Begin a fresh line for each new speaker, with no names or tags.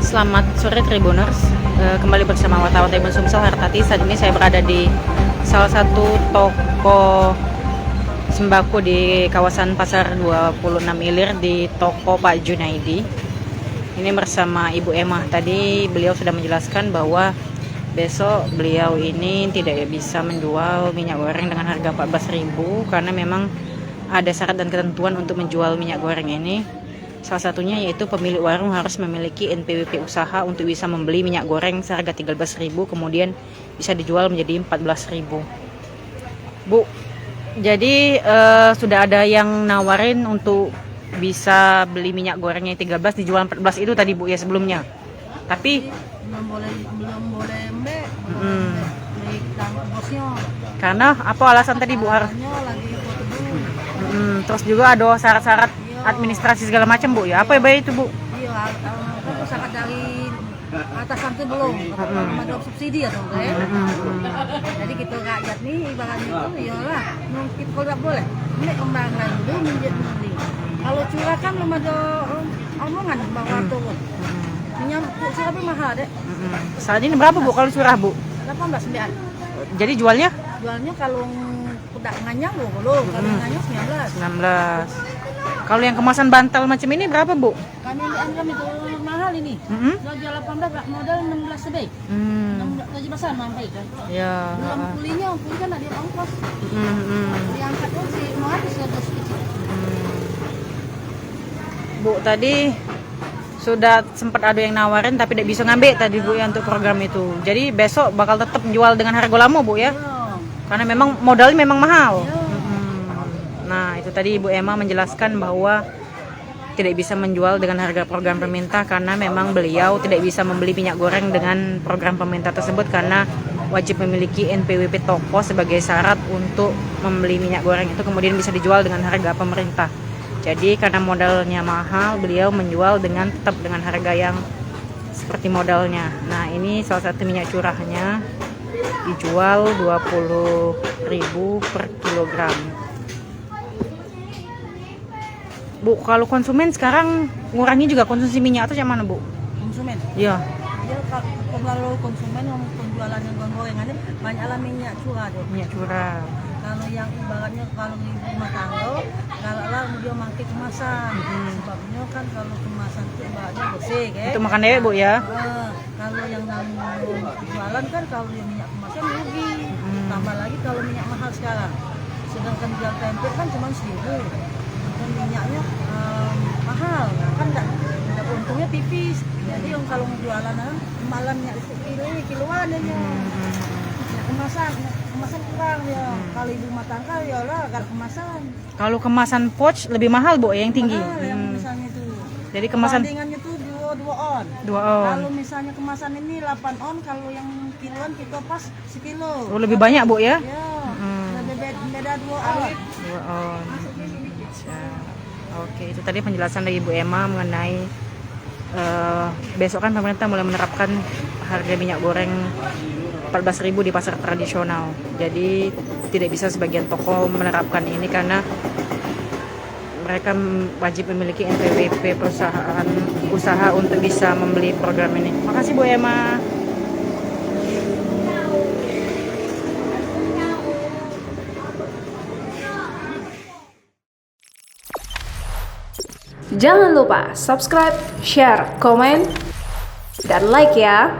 Selamat sore Tribuners, kembali bersama wartawan Tribun Sumsel Hartati. Saat ini saya berada di salah satu toko sembako di kawasan Pasar 26 Ilir di toko Pak Junaidi. Ini bersama Ibu Emma. Tadi beliau sudah menjelaskan bahwa besok beliau ini tidak bisa menjual minyak goreng dengan harga 14.000 karena memang ada syarat dan ketentuan untuk menjual minyak goreng ini. Salah satunya yaitu pemilik warung harus memiliki NPWP usaha untuk bisa membeli minyak goreng seharga 13.000 kemudian bisa dijual menjadi 14.000. Bu, jadi sudah ada yang nawarin untuk bisa beli minyak gorengnya 13 dijual 14 itu tadi Bu ya sebelumnya. Tapi
belum boleh mbak, bosnya.
Karena apa alasan tadi Bu harus?
Lagi foto dulu.
Terus juga ada syarat-syarat administrasi segala macam Bu ya. Apa ya itu Bu?
Iya, kalau syarat dari atasan itu belum. Ada subsidi atau enggak ya? Jadi kita rakyat nih ibaratnya itu iyalah mungkin kalau nggak boleh ini kembangan dulu menjadi beli. Kalau curah kan belum ada omongan bahwa turun. Minyak curah tapi mahal deh.
Saat ini berapa Bu kalau curah Bu?
18 sembilan.
Jadi jualnya?
Jualnya kalau udah nganyang 20, kalau nganyang 19.
Kalau yang kemasan bantal macam ini berapa Bu?
Kami itu mahal ini. Jual 18 modal 16 sedih. 17-an sampai kan.
Ya.
Belum kulinya kan ada ongkos. Diangkat tuh si mau habis ya dos kecil.
Bu, tadi sudah sempat ada yang nawarin tapi tidak bisa ngambil tadi Bu ya untuk program itu. Jadi besok bakal tetap menjual dengan harga lama Bu ya? Karena memang modalnya memang mahal. Nah, itu tadi Ibu Emma menjelaskan bahwa tidak bisa menjual dengan harga program pemerintah karena memang beliau tidak bisa membeli minyak goreng dengan program pemerintah tersebut karena wajib memiliki NPWP toko sebagai syarat untuk membeli minyak goreng itu kemudian bisa dijual dengan harga pemerintah. Jadi karena modalnya mahal, beliau menjual tetap dengan harga yang seperti modalnya. Nah, ini salah satu minyak curahnya dijual 20.000 per kilogram. Bu, kalau konsumen sekarang ngurangi juga konsumsi minyak atau yang mana Bu?
Konsumen?
Iya.
Dia kalau konsumen yang penjualan yang gorengannya banyak lah minyak curah tuh.
Minyak curah.
Kalau yang ibaratnya kalau di rumah tangga, kalau lah dia pakai kemasan. Sebabnya kan kalau kemasan itu ibaratnya bersih, kan?
Itu makan dewek Bu ya?
Kalau yang jualan kan kalau yang minyak kemasan rugi. Tambah lagi kalau minyak mahal sekarang. Sedangkan jual tempe kan cuma 1.000. Dan minyaknya mahal, nah, kan enggak untungnya tipis. Jadi yang kalau jualan malamnya itu kiloan aja. Kemasan kurang ya. Kalau ibu rumah tangga ya lah agak kemasan.
Kalau kemasan pouch lebih mahal Bu yang tinggi.
Mahal yang misalnya itu.
Jadi kemasan
bandingannya tuh 2 on.
2 on.
Kalau misalnya kemasan ini 8 on, kalau yang kiloan kita pas sekilo.
Oh, lebih banyak Bu ya?
Ya. Beda 2 on.
2 on. Oke, itu tadi penjelasan dari Ibu Emma mengenai besok kan pemerintah mulai menerapkan harga minyak goreng 14.000 di pasar tradisional. Jadi tidak bisa sebagian toko menerapkan ini karena mereka wajib memiliki NPWP perusahaan usaha untuk bisa membeli program ini. Makasih Bu Emma.
Jangan lupa subscribe, share, komen, dan like ya.